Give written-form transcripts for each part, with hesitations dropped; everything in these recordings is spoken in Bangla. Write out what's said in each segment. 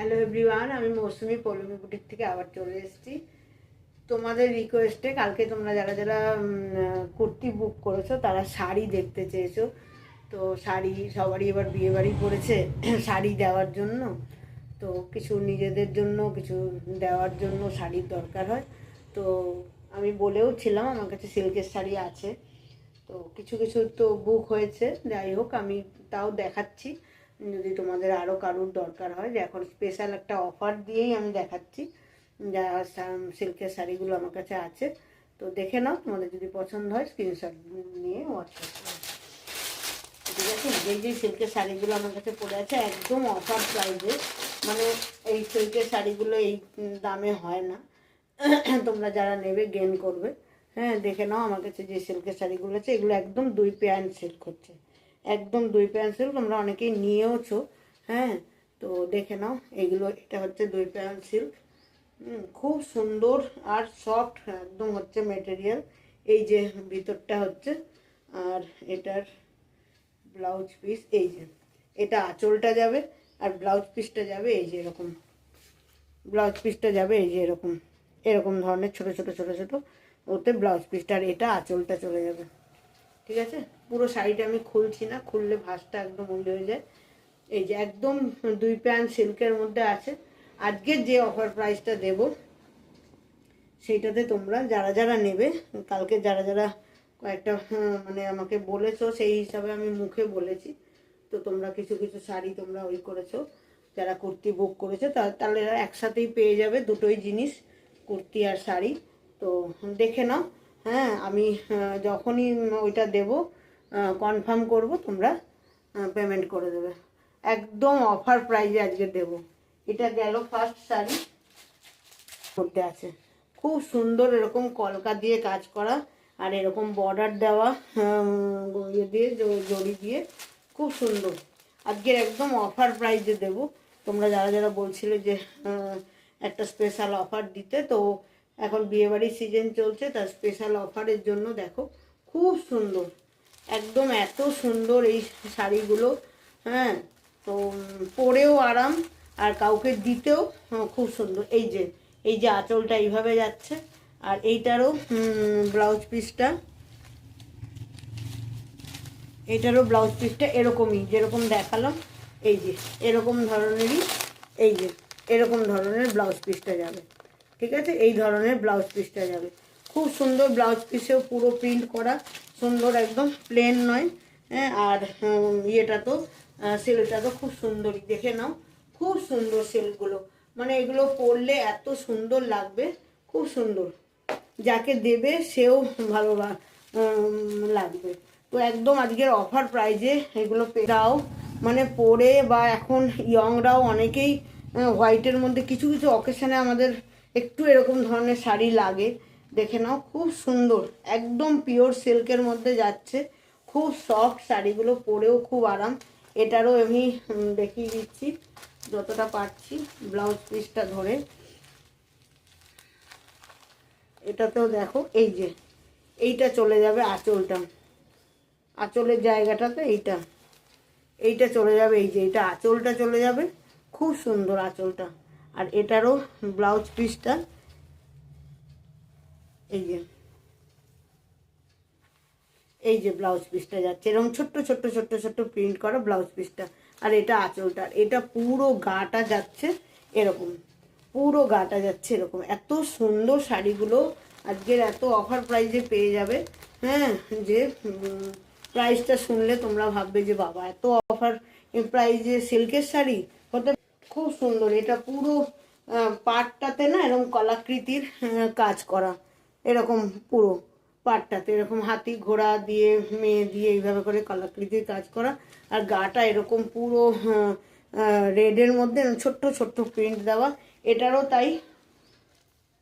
হ্যালো এভরিওয়ান, আমি মৌসুমি পল্লবী বুটিক থেকে আবার চলে এসেছি তোমাদের রিকোয়েস্টে। কালকে তোমরা যারা যারা কুর্তি বুক করেছো তারা শাড়ি দেখতে চেয়েছো। তো শাড়ি সবারই এবার বিয়ে বাড়ি পড়েছে শাড়ি দেওয়ার জন্য, তো কিছু নিজেদের জন্য কিছু দেওয়ার জন্য শাড়ির দরকার হয়। তো আমি বলেও ছিলাম আমার কাছে সিল্কের শাড়ি আছে, তো কিছু কিছু তো বুক হয়েছে। যাই হোক, আমি তাও দেখাচ্ছি যদি তোমাদের আরও কারোর দরকার হয়। যে এখন স্পেশাল একটা অফার দিয়েই আমি দেখাচ্ছি যা সিল্কের শাড়িগুলো আমার কাছে আছে। তো দেখে নাও, তোমাদের যদি পছন্দ হয় স্ক্রিনশট নিয়ে হোয়াটসঅ্যাপ করো, ঠিক আছে। যেই যেই সিল্কের শাড়িগুলো আমার কাছে পড়ে আছে একদম অফার প্রাইসে, মানে এই সিল্কের শাড়িগুলো এই দামে হয় না। তোমরা যারা নেবে গেন করবে। হ্যাঁ, দেখে নাও আমার কাছে যে সিল্কের শাড়িগুলো আছে এগুলো একদম 2 প্যান্ট সিল্ক হচ্ছে, একদম 2 প্যান্ট সিল্ক। তোমরা অনেকেই নিয়েওছো। হ্যাঁ, তো দেখে নাও এগুলো, এটা হচ্ছে 2 প্যান্ট সিল্ক। খুব সুন্দর আর সফট একদম হচ্ছে মেটেরিয়াল। এই যে ভিতরটা হচ্ছে, আর এটার ব্লাউজ পিস এই যে, এটা আঁচলটা যাবে আর ব্লাউজ পিসটা যাবে এই যে এরকম। ব্লাউজ পিসটা যাবে এই যে এরকম, এরকম ধরনের ছোট ছোট ছোট ছোট ওতে ব্লাউজ পিসটা, আর এটা আঁচলটা চলে যাবে, ঠিক আছে। পুরো শাড়িটা আমি খুলছি না, খুললে ভাঁজটা একদম উল্টে হয়ে যায়। এই যে একদম 2 প্যান্ট সিল্কের মধ্যে আছে। আজকের যে অফার প্রাইসটা দেব সেইটাতে তোমরা যারা যারা নেবে, কালকে যারা যারা কয়েকটা মানে আমাকে বলেছো সেই হিসাবে আমি মুখে বলেছি। তো তোমরা কিছু কিছু শাড়ি তোমরা ওই করেছো, যারা কুর্তি বুক করেছো তাহলে একসাথেই পেয়ে যাবে দুটোই জিনিস, কুর্তি আর শাড়ি। তো দেখে নাও। হ্যাঁ, আমি যখনই ওইটা দেব কনফার্ম করব, তোমরা পেমেন্ট করে দেবে। একদম অফার প্রাইজে আজকে দেব। এটা গেল ফার্স্ট শাড়ি, করতে আছে খুব সুন্দর এরকম কলকা দিয়ে কাজ করা, আর এরকম বর্ডার দেওয়া ইয়ে দিয়ে জড়ি দিয়ে, খুব সুন্দর। আজকের একদম অফার প্রাইজে দেব। তোমরা যারা যারা বলছিলে যে একটা স্পেশাল অফার দিতে, তো এখন বিয়েবাড়ির সিজন চলছে, তার স্পেশাল অফারের জন্য দেখো খুব সুন্দর, একদম এত সুন্দর এই শাড়িগুলো। হ্যাঁ, তো পরেও আরাম আর কাউকে দিতেও খুব সুন্দর। এই যে আঁচলটা এইভাবে যাচ্ছে, আর এইটারও ব্লাউজ পিসটা, এইটারও ব্লাউজ পিসটা এরকমই যেরকম দেখালাম, এই যে এরকম ধরনেরই, এই যে এরকম ধরনের ব্লাউজ পিসটা যাবে, ঠিক আছে। এই ধরনের ব্লাউজ পিসটা যাবে, খুব সুন্দর। ব্লাউজ পিসেও পুরো প্রিন্ট করা সুন্দর, একদম প্লেন নয়। হ্যাঁ, আর ইয়েটা তো সিল্কটা তো খুব সুন্দরই, দেখে নাও খুব সুন্দর সিল্কগুলো, মানে এগুলো পরলে এত সুন্দর লাগবে, খুব সুন্দর। যাকে দেবে সেও ভালো লাগবে। তো একদম আজকের অফার প্রাইজে এগুলো দাও, মানে পরে বা এখন ইয়ংরাও অনেকেই হোয়াইটের মধ্যে কিছু কিছু অকেশনে আমাদের একটু এরকম ধরনের শাড়ি লাগে। দেখে নাও খুব সুন্দর, একদম পিওর সিল্কের মধ্যে যাচ্ছে, খুব সফট শাড়িগুলো, পরেও খুব আরাম। এটারও আমি দেখিয়ে দিচ্ছি যতটা পারছি ব্লাউজ পিসটা ধরে। এটাতেও দেখো এই যে এইটা চলে যাবে আঁচলটা, আঁচলের জায়গাটাতে এইটা চলে যাবে, এই যে এটা আঁচলটা চলে যাবে, খুব সুন্দর আঁচলটা। আর এটারও ব্লাউজ পিসটা এই যে ব্লাউজ পিসটা যাচ্ছে এরকম ছোট্ট ছোট্ট ছোট্ট ছোট্ট প্রিন্ট করা ব্লাউজ পিসটা, আর এটা আঁচলটা। এটা পুরো গাটা যাচ্ছে এরকম, পুরো গাটা যাচ্ছে এরকম। এত সুন্দর শাড়িগুলো আজকের এত অফার প্রাইজে পেয়ে যাবে। হ্যাঁ, যে প্রাইসটা শুনলে তোমরা ভাববে যে বাবা এত অফার প্রাইজে সিল্কের শাড়ি হতে। খুব সুন্দর, এটা পুরো পাটটাতে না এরকম কলাকৃতির কাজ করা, এরকম পুরো পাটটাতে এরকম হাতি ঘোড়া দিয়ে মেয়ে দিয়ে এইভাবে করে কলাকৃতির কাজ করা, আর গাটা এরকম পুরো রেডের মধ্যে ছোট্ট ছোট্ট প্রিন্ট দেওয়া। এটারও তাই,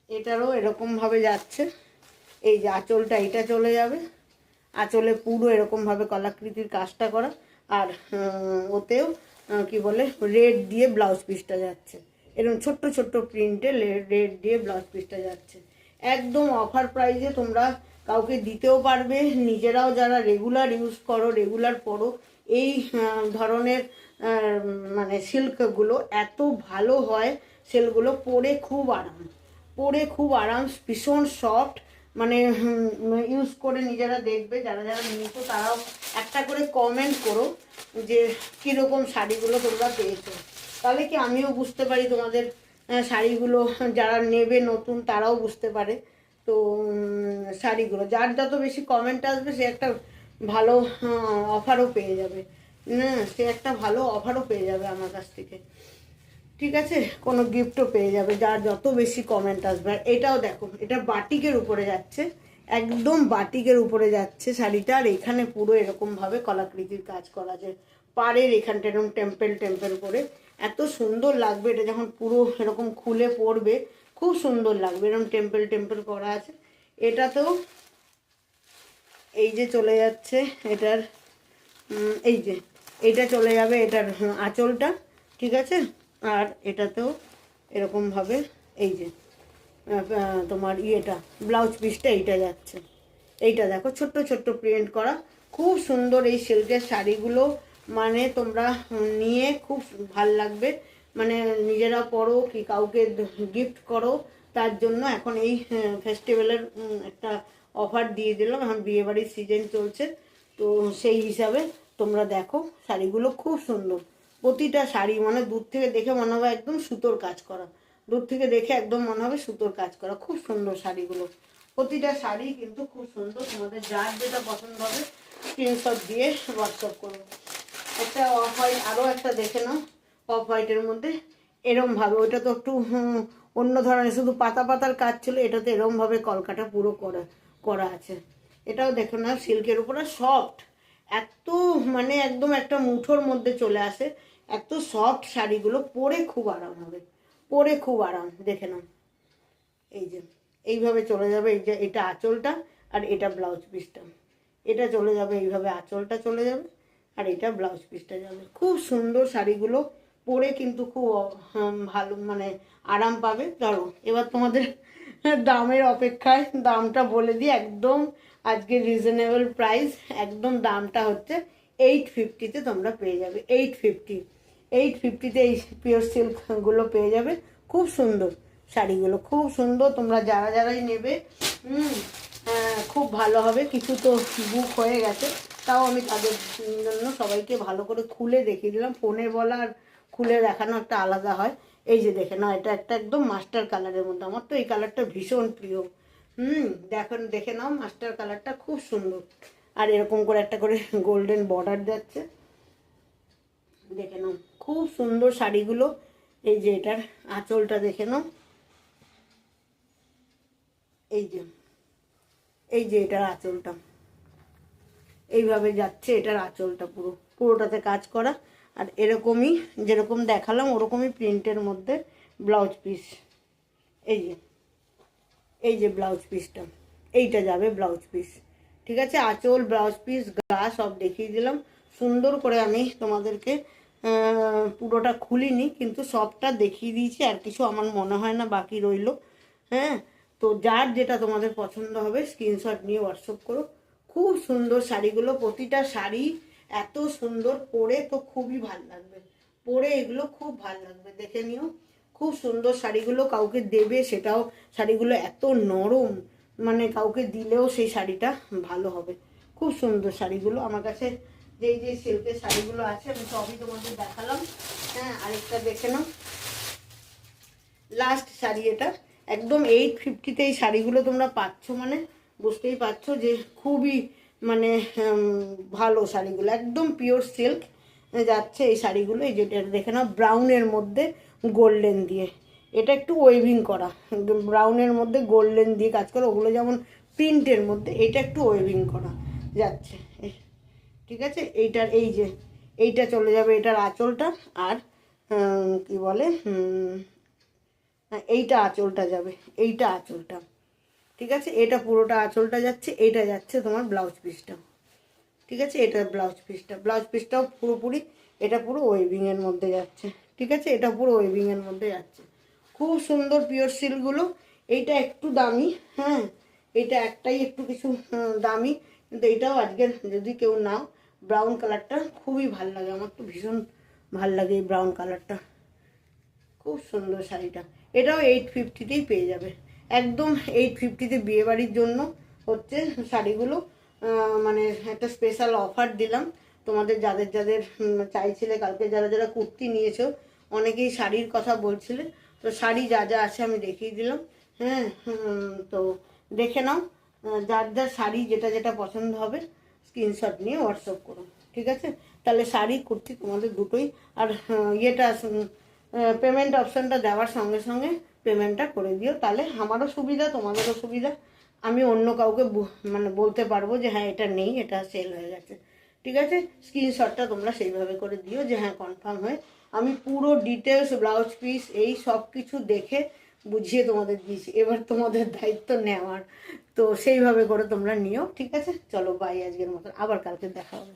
এটারও এরকমভাবে যাচ্ছে। এই যে আঁচলটা এটা চলে যাবে, আঁচলে পুরো এরকমভাবে কলাকৃতির কাজটা করা, আর ওতেও কি বলে রেড দিয়ে ব্লাউজ পিসটা যাচ্ছে, এরকম ছোট্ট ছোট্ট প্রিন্টে রেড দিয়ে ব্লাউজ পিসটা যাচ্ছে। একদম অফার প্রাইসে তোমরা কাউকে দিতেও পারবে, নিজেরাও যারা রেগুলার ইউজ করো, রেগুলার পরো, এই ধরনের মানে সিল্কগুলো এত ভালো হয়, সেলগুলো পরে খুব আরাম, পরে খুব আরাম, ভীষণ সফট। মানে ইউজ করে নিজেরা দেখবে, যারা যারা নিয়েছো তারাও একটা করে কমেন্ট করো যে কীরকম শাড়িগুলো তোমরা পেয়েছো, তাহলে কি আমিও বুঝতে পারি তোমাদের শাড়িগুলো, যারা নেবে নতুন তারাও বুঝতে পারে। তো শাড়িগুলো যার যত বেশি কমেন্ট আসবে সে একটা ভালো অফারও পেয়ে যাবে, না সে একটা ভালো অফারও পেয়ে যাবে আমার কাছ থেকে, ঠিক আছে, কোনো গিফটও পেয়ে যাবে যার যত বেশি কমেন্ট আসবে। আর এটাও দেখো, এটা বাটিকের উপরে যাচ্ছে, একদম বাটিকের উপরে যাচ্ছে শাড়িটা। আর এখানে পুরো এরকমভাবে কলাকৃতির কাজ করা আছে, পাড়ের এখানটা এরকম টেম্পেল টেম্পেল করে, এত সুন্দর লাগবে এটা যখন পুরো এরকম খুলে পড়বে, খুব সুন্দর লাগবে, এরকম টেম্পেল টেম্পেল করা আছে। এটাতেও এই যে চলে যাচ্ছে এটার, এই যে এইটা চলে যাবে এটার আঁচলটা, ঠিক আছে। আর এটাতেও এরকমভাবে এই যে তোমার ইয়েটা ব্লাউজ পিসটা এইটা যাচ্ছে, এইটা দেখো ছোট্ট ছোট্ট প্রিন্ট করা, খুব সুন্দর এই সিল্কের শাড়িগুলো। মানে তোমরা নিয়ে খুব ভাল লাগবে, মানে নিজেরা পরো কি কাউকে গিফট করো, তার জন্য এখন এই ফেস্টিভ্যালের একটা অফার দিয়ে দিলাম, এখন বিয়েবাড়ির সিজন চলছে, তো সেই হিসাবে তোমরা দেখো শাড়িগুলো খুব সুন্দর, প্রতিটা শাড়ি মানে দূর থেকে দেখে মনে হবে একদম সুতোর কাজ করা, দূর থেকে দেখে একদম মনে হবে সুতোর কাজ করা, খুব সুন্দর শাড়িগুলো, প্রতিটা শাড়ি কিন্তু খুব সুন্দর। তোমাদের যার যেটা পছন্দ হবে স্ক্রিনশট দিয়ে হোয়াটসঅ্যাপ করো। একটা অফ হোয়াইট, আরও একটা দেখে নাও অফ হোয়াইটের মধ্যে এরমভাবে, ওইটা তো একটু অন্য ধরনের, শুধু পাতা পাতার কাজ ছিল, এটাতে এরমভাবে কলকাটা পুরো করা করা আছে। এটাও দেখো না সিল্কের উপরে সফট, এত মানে একদম একটা মুঠোর মধ্যে চলে আসে, এত সফট শাড়িগুলো, পরে খুব আরাম হবে, পরে খুব আরাম, দেখে নাও। এই যে এইভাবে চলে যাবে, এই যে এটা আঁচলটা আর এটা ব্লাউজ পিসটা, এটা চলে যাবে এইভাবে, আঁচলটা চলে যাবে আর এটা ব্লাউজ পিসটা যাবে, খুব সুন্দর শাড়িগুলো, পরে কিন্তু খুব ভালো মানে আরাম পাবে। ধরো এবার তোমাদের দামের অপেক্ষায় দামটা বলে দিই, একদম আজকে রিজনেবল প্রাইস, একদম দামটা হচ্ছে 850-তে তোমরা পেয়ে যাবে, 850, 850-তে এই পিওর সিল্কগুলো পেয়ে যাবে, খুব সুন্দর শাড়িগুলো, খুব সুন্দর। তোমরা যারা যারাই নেবে খুব ভালো হবে। কিছু তো বুক হয়ে গেছে, তাও আমি তাদের জন্য সবাইকে ভালো করে খুলে দেখিয়ে দিলাম, ফোনে বলা আর খুলে দেখানো একটা আলাদা হয়। এই যে দেখে না, এটা একটা একদম মাস্টার কালারের মধ্যে, আমার তো এই কালারটা ভীষণ প্রিয়। দেখে নাও মাস্টার কালারটা খুব সুন্দর, আর এরকম করে একটা করে গোল্ডেন বর্ডার যাচ্ছে, দেখে নাও খুব সুন্দর শাড়িগুলো। এই যে এটার আঁচলটা দেখে নাও, এই যে এটার আঁচলটা এইভাবে যাচ্ছে, এটার আঁচলটা পুরোটাতে কাজ করা, আর এরকমই যেরকম দেখালাম ওরকমই প্রিন্টের মধ্যে ব্লাউজ পিস, এই যে ব্লাউজ পিসটা, এইটা যাবে ব্লাউজ পিস, ঠিক আছে। আঁচল, ব্লাউজ পিস, গা সব দেখিয়ে দিলাম সুন্দর করে। আমি তোমাদেরকে পুরোটা খুলিনি, কিন্তু সবটা দেখিয়ে দিয়েছি, আর কিছু আমার মনে হয় না বাকি রইলো। হ্যাঁ, তো যার যেটা তোমাদের পছন্দ হবে স্ক্রিনশট নিয়ে হোয়াটসঅ্যাপ করো। খুব সুন্দর শাড়িগুলো, প্রতিটা শাড়ি এত সুন্দর, পরে তো খুবই ভাল লাগবে, পরে এগুলো খুব ভাল লাগবে, দেখে নিও। খুব সুন্দর শাড়িগুলো, কাউকে দেবে সেটাও, শাড়িগুলো এত নরম, মানে কাউকে দিলেও সেই শাড়িটা ভালো হবে, খুব সুন্দর শাড়িগুলো। আমার কাছে যেই সিল্কের শাড়িগুলো আছে আমি সবই তোমাদের দেখালাম। হ্যাঁ, আরেকটা দেখে নাও, লাস্ট শাড়ি এটা, একদম 850-তে এই শাড়িগুলো তোমরা পাচ্ছ, মানে বুঝতেই পারছো যে খুবই মানে ভালো শাড়িগুলো, একদম পিওর সিল্ক যাচ্ছে এই শাড়িগুলো। এই যেটা দেখে নাও, ব্রাউনের মধ্যে গোল্ডেন দিয়ে, এটা একটু ওয়েভিং করা, ব্রাউনের মধ্যে গোল্ডেন দিয়ে কাজ করা, ওগুলো যেমন প্রিন্টের মধ্যে, এটা একটু ওয়েভিং করা যাচ্ছে, ঠিক আছে। এইটা চলে যাবে এটার আঁচলটা, আর কি বলে এইটা আঁচলটা যাবে, এইটা আঁচলটা, ঠিক আছে। এটা পুরোটা আঁচলটা যাচ্ছে, এইটা যাচ্ছে তোমার ব্লাউজ পিসটা, ঠিক আছে। এটা ব্লাউজ পিসটাও পুরোপুরি, এটা পুরো ওয়েভিংয়ের মধ্যে যাচ্ছে, ঠিক আছে। এটা পুরো ওয়েভিংয়ের মধ্যে যাচ্ছে, খুব সুন্দর পিওর সিল্কগুলো। এইটা একটু দামি, হ্যাঁ, এটা একটাই একটু কিছু দামি, কিন্তু এটাও আজকের যদি কেউ নাও, ব্রাউন কালারটা খুবই ভালো লাগে, আমার তো ভীষণ ভাল লাগে এই ব্রাউন কালারটা, খুব সুন্দর শাড়িটা। এটাও 850তেই পেয়ে যাবে, একদম 850তে বিয়েবাড়ির জন্য হচ্ছে শাড়িগুলো। মানে একটা স্পেশাল অফার দিলাম তোমাদের, যাদের যাদের চাইছিলে, কালকে যারা যারা কুর্তি নিয়েছো অনেকেই শাড়ির কথা বলছিলে, তো শাড়ি যা যা আছে আমি দেখিয়ে দিলাম। হ্যাঁ, তো দেখে নাও, যার যার শাড়ি যেটা যেটা পছন্দ হবে স্ক্রিনশট নিয়ে হোয়াটসঅ্যাপ করো, ঠিক আছে? তাহলে শাড়ি কুর্তি তোমাদের দুটোই। আর ইয়েটা পেমেন্ট অপশানটা দেওয়ার সঙ্গে সঙ্গে পেমেন্টটা করে দিও, তাহলে আমারও সুবিধা তোমাদেরও সুবিধা। আমি অন্য কাউকে মানে বলতে পারবো যে হ্যাঁ এটা নেই, এটা সেল হয়ে গেছে, ঠিক আছে? স্ক্রিনশটটা তোমরা সেইভাবে করে দিও যে হ্যাঁ কনফার্ম হয়ে। আমি পুরো ডিটেলস ব্লাউজ পিস এই সব কিছু দেখে বুঝিয়ে তোমাদের দিয়েছি, এবার তোমাদের দায়িত্ব নেওয়ার, তো সেইভাবে করে তোমরা নিও, ঠিক আছে? চলো বাই, আজকের মতন, আবার কালকে দেখা হবে।